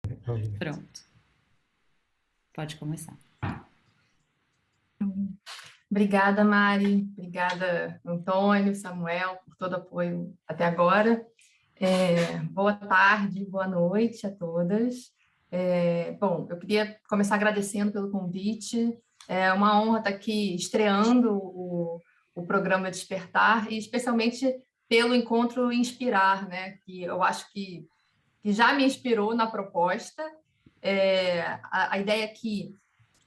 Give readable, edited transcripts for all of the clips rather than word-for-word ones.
Pronto, pode começar. Obrigada, Mari. Obrigada, Antônio, Samuel, por todo o apoio até agora. Boa tarde, boa noite a todas. Bom, eu queria começar agradecendo pelo convite. É uma honra estar aqui estreando o programa Despertar, e especialmente pelo encontro Inspirar, né? Que eu acho que já me inspirou na proposta. A ideia aqui,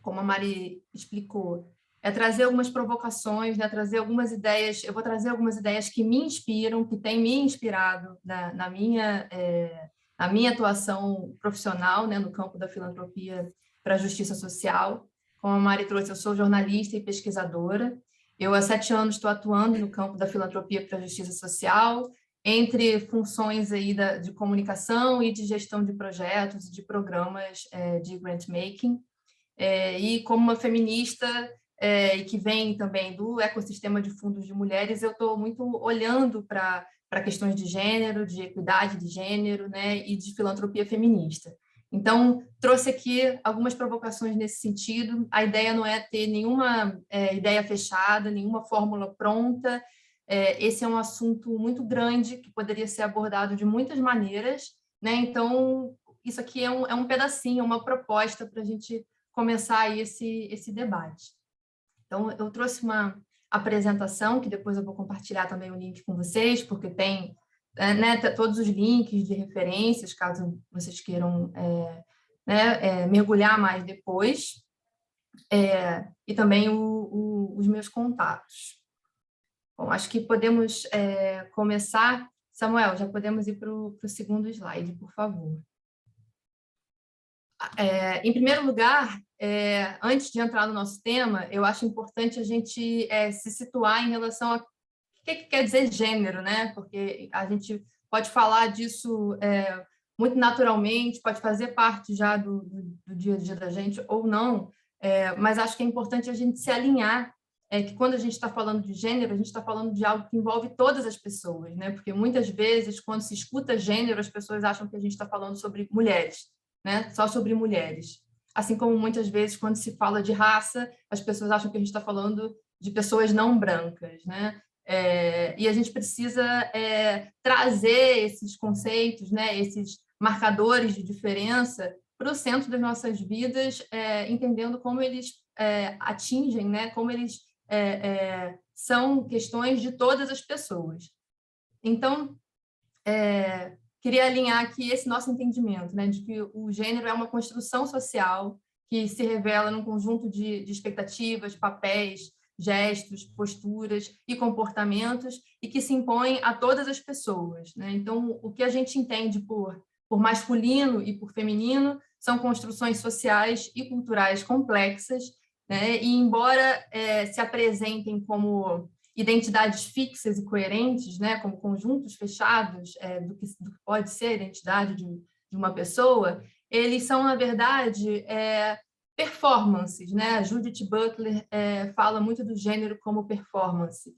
como a Mari explicou, é trazer algumas provocações, né? Trazer algumas ideias. Eu vou trazer algumas ideias que me inspiram, que têm me inspirado na minha atuação profissional, né? No campo da filantropia para a justiça social. Como a Mari trouxe, eu sou jornalista e pesquisadora. Eu, há 7 anos, estou atuando no campo da filantropia para a justiça social, entre funções aí de comunicação e de gestão de projetos e de programas de grant making. E como uma feminista e que vem também do ecossistema de fundos de mulheres, eu estou muito olhando para questões de gênero, de equidade de gênero, né, e de filantropia feminista. Então, trouxe aqui algumas provocações nesse sentido. A ideia não é ter nenhuma ideia fechada, nenhuma fórmula pronta. Esse é um assunto muito grande que poderia ser abordado de muitas maneiras, né? Então, isso aqui é um pedacinho, uma proposta para a gente começar aí esse debate. Então, eu trouxe uma apresentação, que depois eu vou compartilhar também o link com vocês, porque tem né, todos os links de referências, caso vocês queiram mergulhar mais depois, e também os meus contatos. Bom, acho que podemos começar. Samuel, já podemos ir para o segundo slide, por favor. Em primeiro lugar, antes de entrar no nosso tema, eu acho importante a gente se situar em relação a o que quer dizer gênero, né? Porque a gente pode falar disso muito naturalmente, pode fazer parte já do dia a dia da gente ou não, mas acho que é importante a gente se alinhar, que quando a gente está falando de gênero, a gente está falando de algo que envolve todas as pessoas, né? Porque muitas vezes, quando se escuta gênero, as pessoas acham que a gente está falando sobre mulheres, né? Só sobre mulheres. Assim como muitas vezes, quando se fala de raça, as pessoas acham que a gente está falando de pessoas não brancas, né? E a gente precisa trazer esses conceitos, né? Esses marcadores de diferença para o centro das nossas vidas, entendendo como eles atingem, né? Como eles são questões de todas as pessoas. Então, queria alinhar aqui esse nosso entendimento, né, de que o gênero é uma construção social que se revela num conjunto de expectativas, papéis, gestos, posturas e comportamentos e que se impõe a todas as pessoas, né? Então, o que a gente entende por masculino e por feminino são construções sociais e culturais complexas, né? E embora se apresentem como identidades fixas e coerentes, né, como conjuntos fechados do que pode ser a identidade de uma pessoa, eles são, na verdade, performances, né? A Judith Butler fala muito do gênero como performance,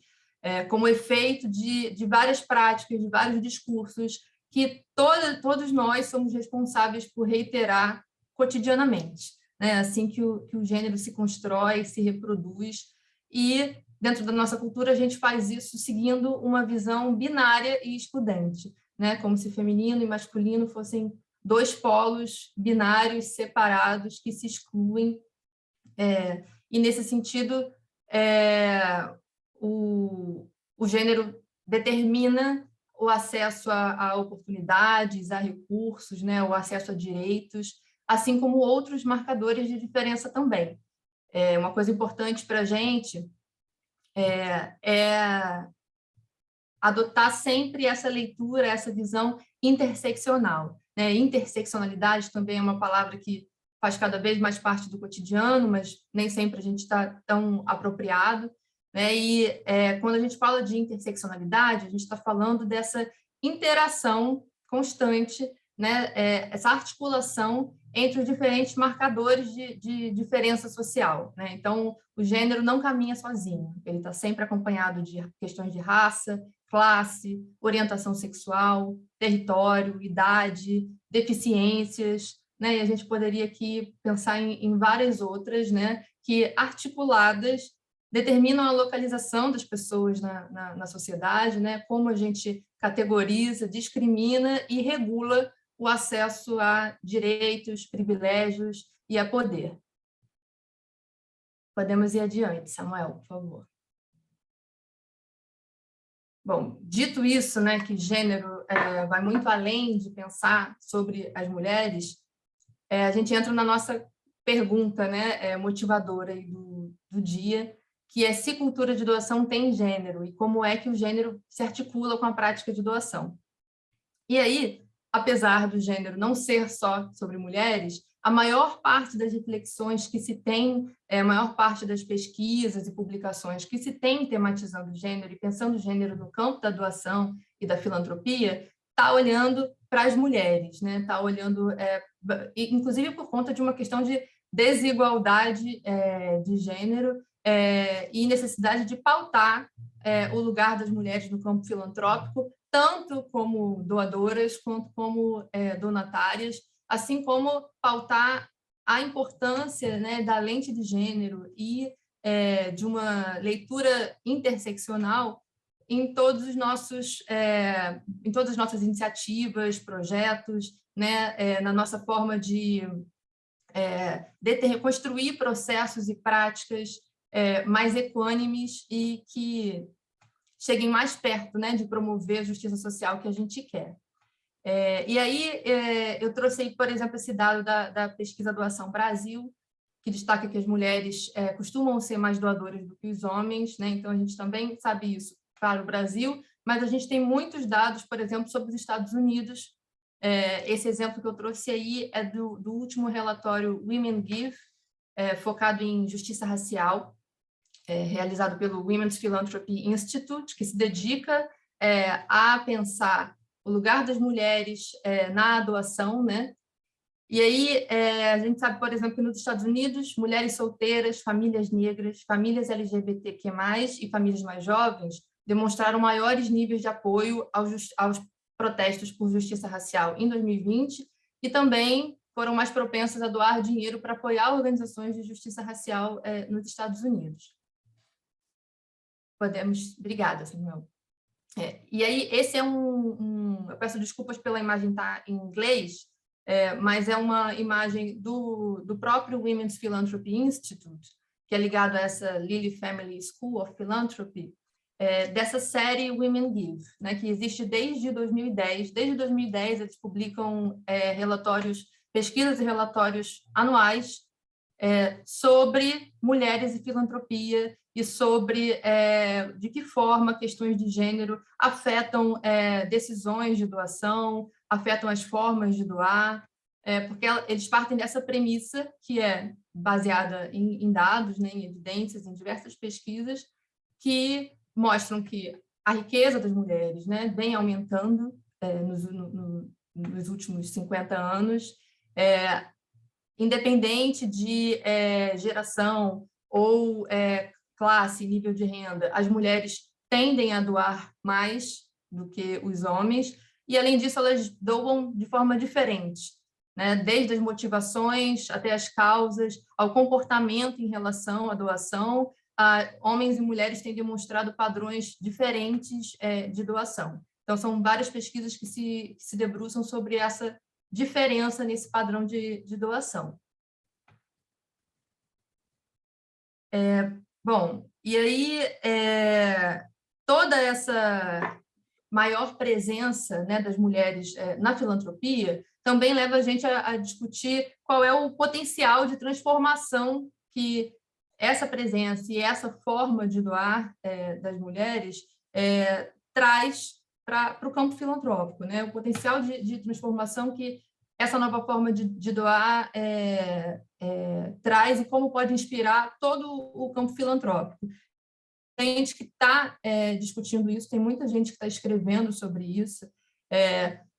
como efeito de várias práticas, de vários discursos que todos nós somos responsáveis por reiterar cotidianamente, né? Assim que o gênero se constrói, se reproduz, e dentro da nossa cultura a gente faz isso seguindo uma visão binária e excludente, né? Como se feminino e masculino fossem dois polos binários separados que se excluem. E nesse sentido, o gênero determina o acesso a oportunidades, a recursos, né? O acesso a direitos, assim como outros marcadores de diferença também. Uma coisa importante para a gente é adotar sempre essa leitura, essa visão interseccional, né? Interseccionalidade também é uma palavra que faz cada vez mais parte do cotidiano, mas nem sempre a gente está tão apropriado, né? E quando a gente fala de interseccionalidade, a gente está falando dessa interação constante, né? Essa articulação entre os diferentes marcadores de diferença social, né? Então, o gênero não caminha sozinho, ele está sempre acompanhado de questões de raça, classe, orientação sexual, território, idade, deficiências, né? E a gente poderia aqui pensar em várias outras, né? Que articuladas determinam a localização das pessoas na sociedade, né? Como a gente categoriza, discrimina e regula o acesso a direitos, privilégios e a poder. Podemos ir adiante, Samuel, por favor. Bom, dito isso, né, que gênero vai muito além de pensar sobre as mulheres, a gente entra na nossa pergunta, né, motivadora aí do dia, que é se cultura de doação tem gênero e como é que o gênero se articula com a prática de doação. E aí, apesar do gênero não ser só sobre mulheres, a maior parte das reflexões que se tem, a maior parte das pesquisas e publicações que se tem tematizando gênero e pensando gênero no campo da doação e da filantropia, está olhando para as mulheres, né? Está olhando, inclusive por conta de uma questão de desigualdade de gênero e necessidade de pautar o lugar das mulheres no campo filantrópico, tanto como doadoras quanto como donatárias, assim como pautar a importância, né, da lente de gênero e de uma leitura interseccional em todos os nossos, em todas as nossas iniciativas, projetos, né, na nossa forma de construir processos e práticas mais equânimes e que cheguem mais perto, né, de promover a justiça social que a gente quer. E aí eu trouxe aí, por exemplo, esse dado da pesquisa Doação Brasil, que destaca que as mulheres costumam ser mais doadoras do que os homens, né? Então a gente também sabe isso para o Brasil, mas a gente tem muitos dados, por exemplo, sobre os Estados Unidos. Esse exemplo que eu trouxe aí é do último relatório Women Give, focado em justiça racial, realizado pelo Women's Philanthropy Institute, que se dedica a pensar o lugar das mulheres na doação, né? E aí a gente sabe, por exemplo, que nos Estados Unidos, mulheres solteiras, famílias negras, famílias LGBTQ+, e famílias mais jovens demonstraram maiores níveis de apoio aos protestos por justiça racial em 2020 e também foram mais propensas a doar dinheiro para apoiar organizações de justiça racial nos Estados Unidos. Podemos... Obrigada, Samuel. E aí, esse é eu peço desculpas pela imagem estar em inglês, mas é uma imagem do próprio Women's Philanthropy Institute, que é ligado a essa Lilly Family School of Philanthropy, dessa série Women Give, né, que existe desde 2010. Desde 2010, eles publicam relatórios, pesquisas e relatórios anuais sobre mulheres e filantropia e sobre de que forma questões de gênero afetam decisões de doação, afetam as formas de doar, porque eles partem dessa premissa que é baseada em dados, né, em evidências, em diversas pesquisas, que mostram que a riqueza das mulheres, né, vem aumentando nos últimos 50 anos, independente de geração ou classe, nível de renda, as mulheres tendem a doar mais do que os homens, e, além disso, elas doam de forma diferente, né? Desde as motivações até as causas, ao comportamento em relação à doação, homens e mulheres têm demonstrado padrões diferentes de doação. Então, são várias pesquisas que se debruçam sobre essa diferença nesse padrão de doação. Bom, e aí toda essa maior presença, né, das mulheres na filantropia também leva a gente a discutir qual é o potencial de transformação que essa presença e essa forma de doar das mulheres traz para o campo filantrópico, né? O potencial de transformação que essa nova forma de doar traz e como pode inspirar todo o campo filantrópico. Tem gente que está discutindo isso, tem muita gente que está escrevendo sobre isso,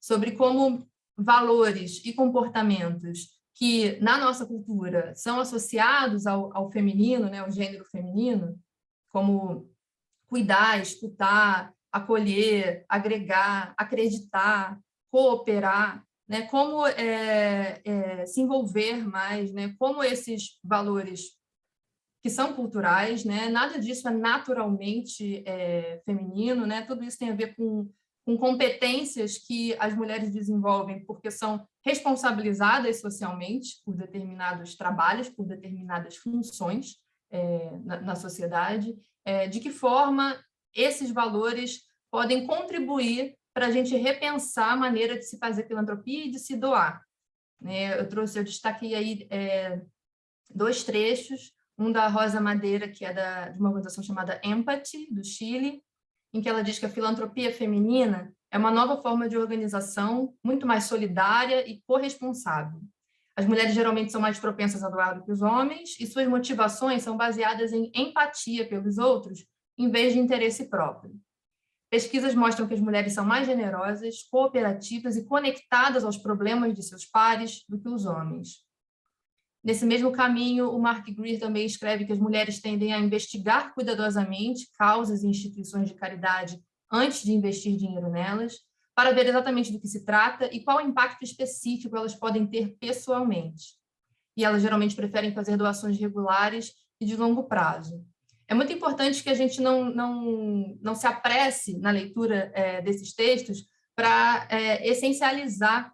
sobre como valores e comportamentos que, na nossa cultura, são associados ao feminino, né, ao gênero feminino, como cuidar, escutar, acolher, agregar, acreditar, cooperar, né? Como se envolver mais, né? Como esses valores que são culturais, né? Nada disso é naturalmente feminino, né? Tudo isso tem a ver com competências que as mulheres desenvolvem porque são responsabilizadas socialmente por determinados trabalhos, por determinadas funções na sociedade. De que forma esses valores podem contribuir para a gente repensar a maneira de se fazer filantropia e de se doar, né? Eu destaquei aí 2 trechos, um da Rosa Madeira, que é de uma organização chamada Empathy, do Chile, em que ela diz que a filantropia feminina é uma nova forma de organização muito mais solidária e corresponsável. As mulheres geralmente são mais propensas a doar do que os homens e suas motivações são baseadas em empatia pelos outros, em vez de interesse próprio. Pesquisas mostram que as mulheres são mais generosas, cooperativas e conectadas aos problemas de seus pares do que os homens. Nesse mesmo caminho, o Mark Greer também escreve que as mulheres tendem a investigar cuidadosamente causas e instituições de caridade antes de investir dinheiro nelas, para ver exatamente do que se trata e qual impacto específico elas podem ter pessoalmente. E elas geralmente preferem fazer doações regulares e de longo prazo. É muito importante que a gente não se apresse na leitura desses textos para essencializar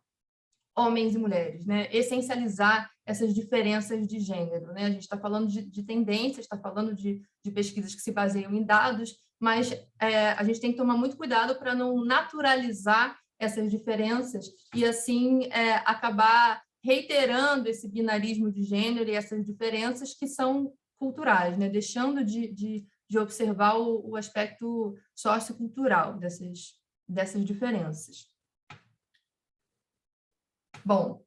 homens e mulheres, né? Essencializar essas diferenças de gênero, né? A gente está falando de tendências, está falando de pesquisas que se baseiam em dados, mas a gente tem que tomar muito cuidado para não naturalizar essas diferenças e, assim, acabar reiterando esse binarismo de gênero e essas diferenças que são culturais, né? Deixando de observar o aspecto sociocultural dessas diferenças. Bom,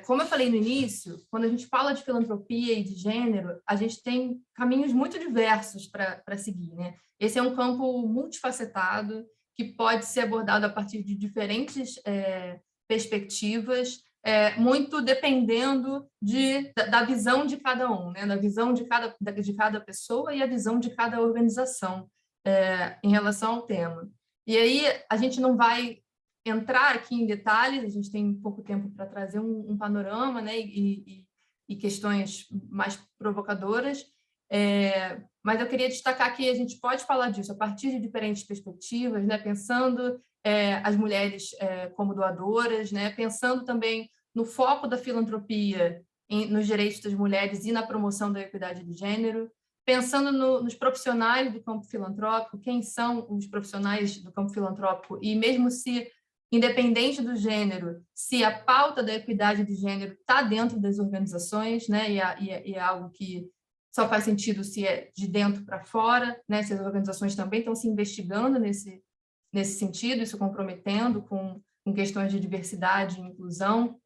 como eu falei no início, quando a gente fala de filantropia e de gênero, a gente tem caminhos muito diversos para seguir, né? Esse é um campo multifacetado que pode ser abordado a partir de diferentes perspectivas, muito dependendo da visão de cada um, né? Da visão de cada pessoa e a visão de cada organização em relação ao tema. E aí a gente não vai entrar aqui em detalhes, a gente tem pouco tempo para trazer um panorama, né, e questões mais provocadoras, mas eu queria destacar que a gente pode falar disso a partir de diferentes perspectivas, né, pensando as mulheres como doadoras, né, pensando também no foco da filantropia nos direitos das mulheres e na promoção da equidade de gênero, pensando nos profissionais do campo filantrópico, quem são os profissionais do campo filantrópico, e mesmo se independente do gênero, se a pauta da equidade de gênero está dentro das organizações, né, e é algo que só faz sentido se é de dentro para fora, né, se as organizações também estão se investigando nesse sentido e se comprometendo com questões de diversidade e inclusão.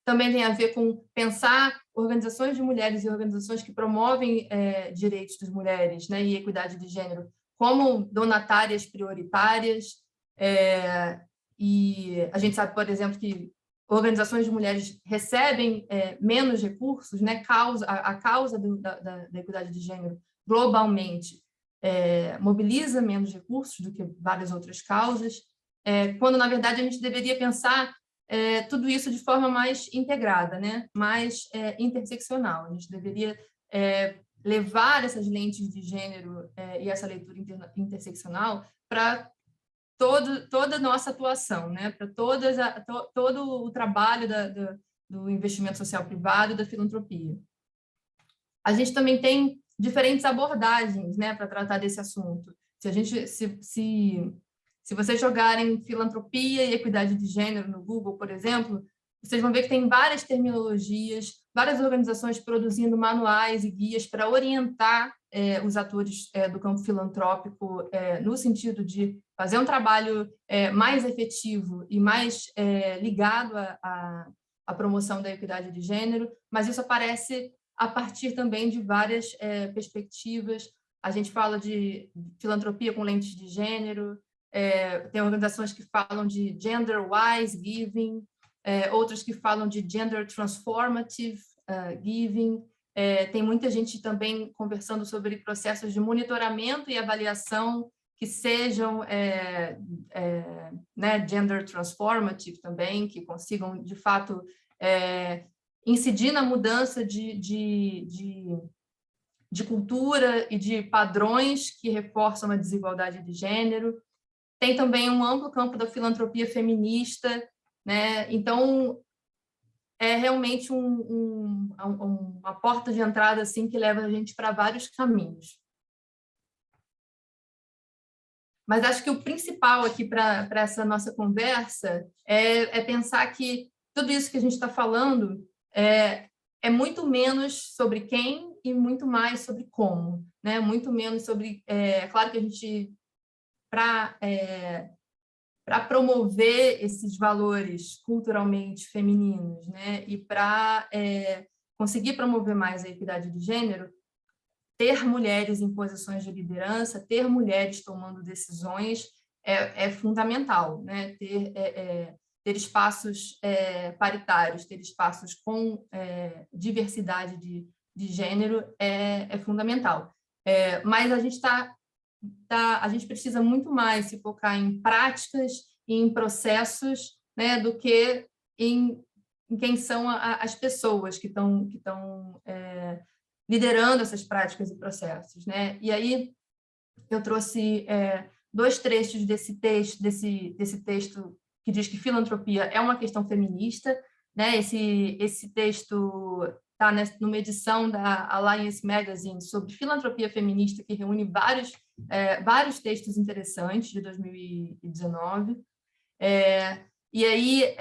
Também tem a ver com pensar organizações de mulheres e organizações que promovem direitos das mulheres, né, e equidade de gênero como donatárias prioritárias. E a gente sabe, por exemplo, que organizações de mulheres recebem menos recursos, né? A causa da equidade de gênero globalmente mobiliza menos recursos do que várias outras causas, quando, na verdade, a gente deveria pensar tudo isso de forma mais integrada, né? Mais interseccional. A gente deveria levar essas lentes de gênero e essa leitura interseccional para toda a nossa atuação, né? Para todo o trabalho do investimento social privado e da filantropia. A gente também tem diferentes abordagens, né, para tratar desse assunto. Se vocês jogarem filantropia e equidade de gênero no Google, por exemplo, vocês vão ver que tem várias terminologias, várias organizações produzindo manuais e guias para orientar os atores do campo filantrópico no sentido de fazer um trabalho mais efetivo e mais ligado à promoção da equidade de gênero, mas isso aparece a partir também de várias perspectivas. A gente fala de filantropia com lentes de gênero, tem organizações que falam de gender-wise giving, outras que falam de gender transformative giving. Tem muita gente também conversando sobre processos de monitoramento e avaliação que sejam né, gender transformative também, que consigam, de fato, incidir na mudança de cultura e de padrões que reforçam a desigualdade de gênero. Tem também um amplo campo da filantropia feminista, né? Então, é realmente uma porta de entrada assim, que leva a gente para vários caminhos. Mas acho que o principal aqui para essa nossa conversa é pensar que tudo isso que a gente está falando é muito menos sobre quem e muito mais sobre como, né? Muito menos sobre... claro que a gente, para promover esses valores culturalmente femininos, né? E para conseguir promover mais a equidade de gênero, ter mulheres em posições de liderança, ter mulheres tomando decisões é fundamental, né? Ter espaços paritários, ter espaços com diversidade de gênero é fundamental. Mas a gente precisa muito mais se focar em práticas e em processos, né, do que em quem são as pessoas que estão liderando essas práticas e processos, né? E aí eu trouxe 2 trechos desse texto que diz que filantropia é uma questão feminista, né? Esse texto está numa edição da Alliance Magazine sobre filantropia feminista, que reúne vários textos interessantes de 2019. E aí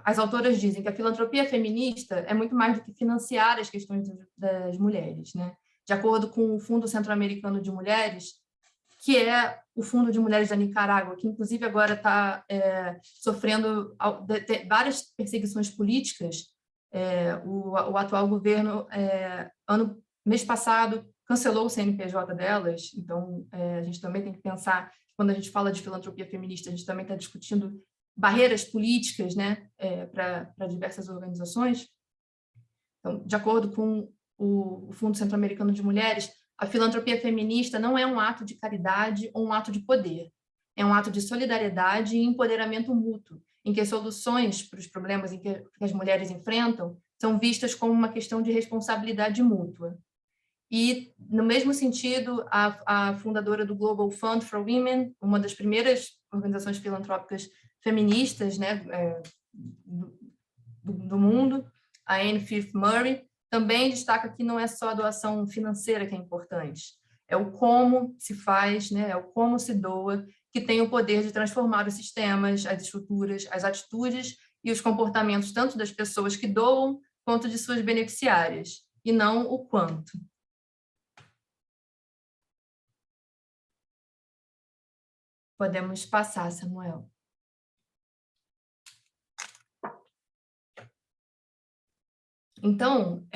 as autoras dizem que a filantropia feminista é muito mais do que financiar as questões das mulheres, né? De acordo com o Fundo Centro-Americano de Mulheres, que é o Fundo de Mulheres da Nicarágua, que inclusive agora está sofrendo várias perseguições políticas. O atual governo, mês passado, cancelou o CNPJ delas, então a gente também tem que pensar que quando a gente fala de filantropia feminista, a gente também está discutindo barreiras políticas, né, para diversas organizações. Então, de acordo com o Fundo Centro-Americano de Mulheres, a filantropia feminista não é um ato de caridade ou um ato de poder. É um ato de solidariedade e empoderamento mútuo, em que as soluções para os problemas que as mulheres enfrentam são vistas como uma questão de responsabilidade mútua. E, no mesmo sentido, a fundadora do Global Fund for Women, uma das primeiras organizações filantrópicas feministas, né, do mundo, a Anne Fifth Murray, também destaca que não é só a doação financeira que é importante, é o como se faz, né, é o como se doa, que tem o poder de transformar os sistemas, as estruturas, as atitudes e os comportamentos tanto das pessoas que doam quanto de suas beneficiárias, e não o quanto. Podemos passar, Samuel. Então,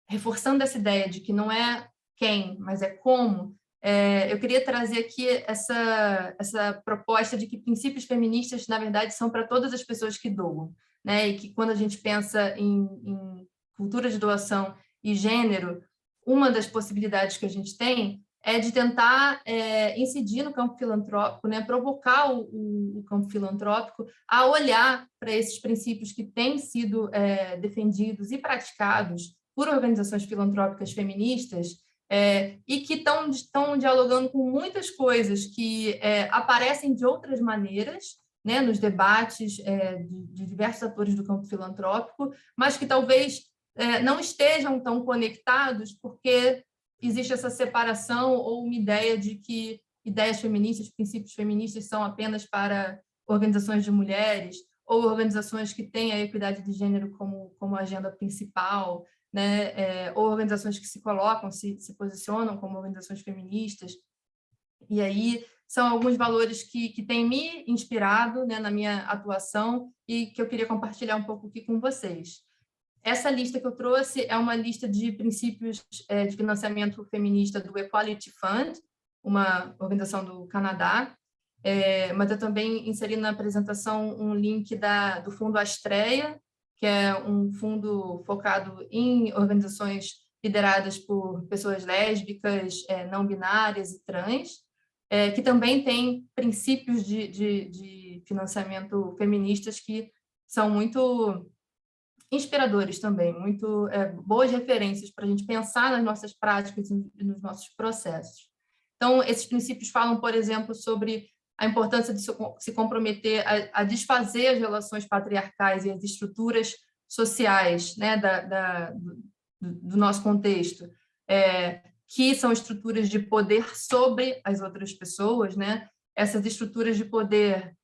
reforçando essa ideia de que não é quem, mas é como, eu queria trazer aqui essa proposta de que princípios feministas, na verdade, são para todas as pessoas que doam, né? E que quando a gente pensa em cultura de doação e gênero, uma das possibilidades que a gente tem é de tentar incidir no campo filantrópico, né? Provocar o campo filantrópico a olhar para esses princípios que têm sido defendidos e praticados por organizações filantrópicas feministas e que estão dialogando com muitas coisas que aparecem de outras maneiras, né? Nos debates de diversos atores do campo filantrópico, mas que talvez não estejam tão conectados porque existe essa separação ou uma ideia de que ideias feministas, princípios feministas são apenas para organizações de mulheres ou organizações que têm a equidade de gênero como agenda principal, né? Ou organizações que se colocam, se posicionam como organizações feministas. E aí são alguns valores que têm me inspirado, né, na minha atuação e que eu queria compartilhar um pouco aqui com vocês. Essa lista que eu trouxe é uma lista de princípios de financiamento feminista do Equality Fund, uma organização do Canadá, mas eu também inseri na apresentação um link do Fundo Astreia, que é um fundo focado em organizações lideradas por pessoas lésbicas, não binárias e trans, que também têm princípios de financiamento feministas que são muito inspiradores também, muito boas referências para a gente pensar nas nossas práticas e nos nossos processos. Então, esses princípios falam, por exemplo, sobre a importância de se comprometer a desfazer as relações patriarcais e as estruturas sociais, né, do nosso contexto, que são estruturas de poder sobre as outras pessoas, né? Essas estruturas de poder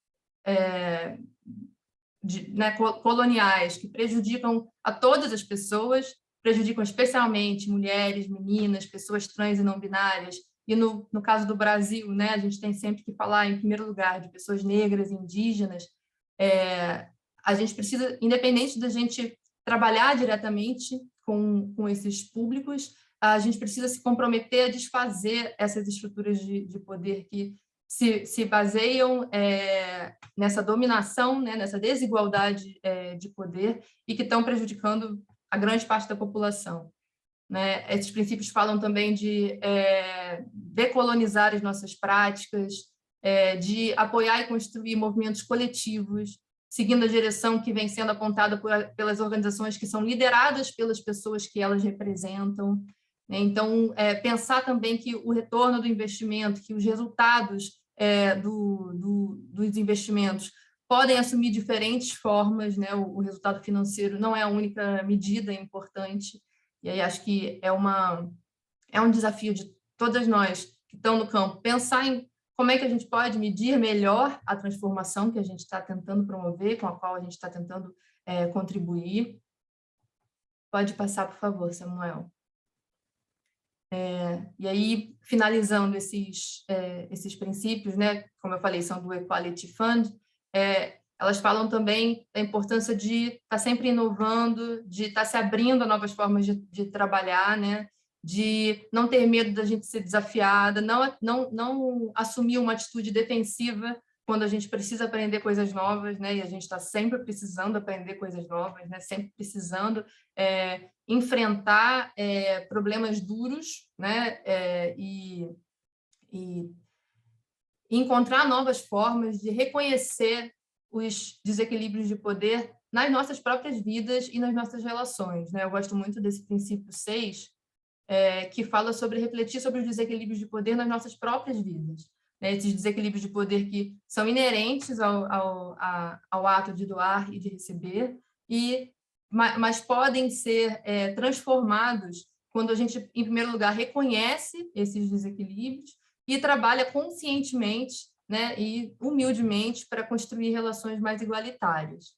né, coloniais que prejudicam a todas as pessoas, prejudicam especialmente mulheres, meninas, pessoas trans e não binárias. E no caso do Brasil, né, a gente tem sempre que falar, em primeiro lugar, de pessoas negras, indígenas. A gente precisa, independente da gente trabalhar diretamente com esses públicos, a gente precisa se comprometer a desfazer essas estruturas de poder que se baseiam nessa dominação, né, nessa desigualdade de poder e que estão prejudicando a grande parte da população. Né? Esses princípios falam também de decolonizar as nossas práticas, de apoiar e construir movimentos coletivos, seguindo a direção que vem sendo apontada pelas organizações que são lideradas pelas pessoas que elas representam. Né? Então, pensar também que o retorno do investimento, que os resultados dos investimentos podem assumir diferentes formas, né? O resultado financeiro não é a única medida importante, e aí acho que é um desafio de todas nós que estão no campo, pensar em como é que a gente pode medir melhor a transformação que a gente está tentando promover, com a qual a gente está tentando contribuir. Pode passar, por favor, Samuel. E aí, finalizando esses princípios, né, como eu falei, são do Equality Fund, elas falam também da importância de estar sempre inovando, de estar se abrindo a novas formas de trabalhar, né, de não ter medo da gente ser desafiada, não assumir uma atitude defensiva quando a gente precisa aprender coisas novas, né, e a gente está sempre precisando aprender coisas novas, né, sempre precisando enfrentar problemas duros, né, e encontrar novas formas de reconhecer os desequilíbrios de poder nas nossas próprias vidas e nas nossas relações. Né? Eu gosto muito desse princípio 6, que fala sobre refletir sobre os desequilíbrios de poder nas nossas próprias vidas. Né? Esses desequilíbrios de poder que são inerentes ao ato de doar e de receber, mas podem ser transformados quando a gente, em primeiro lugar, reconhece esses desequilíbrios e trabalha conscientemente, né, e humildemente para construir relações mais igualitárias.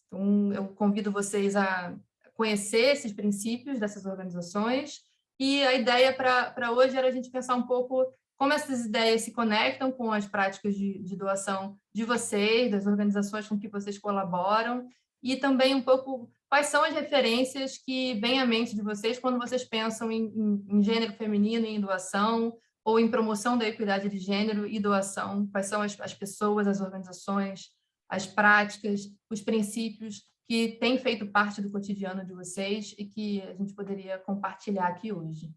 Então, eu convido vocês a conhecer esses princípios dessas organizações, e a ideia para hoje era a gente pensar um pouco como essas ideias se conectam com as práticas de doação de vocês, das organizações com que vocês colaboram, e também um pouco quais são as referências que vêm à mente de vocês quando vocês pensam em gênero feminino e em doação, ou em promoção da equidade de gênero e doação, quais são as pessoas, as organizações, as práticas, os princípios que têm feito parte do cotidiano de vocês e que a gente poderia compartilhar aqui hoje.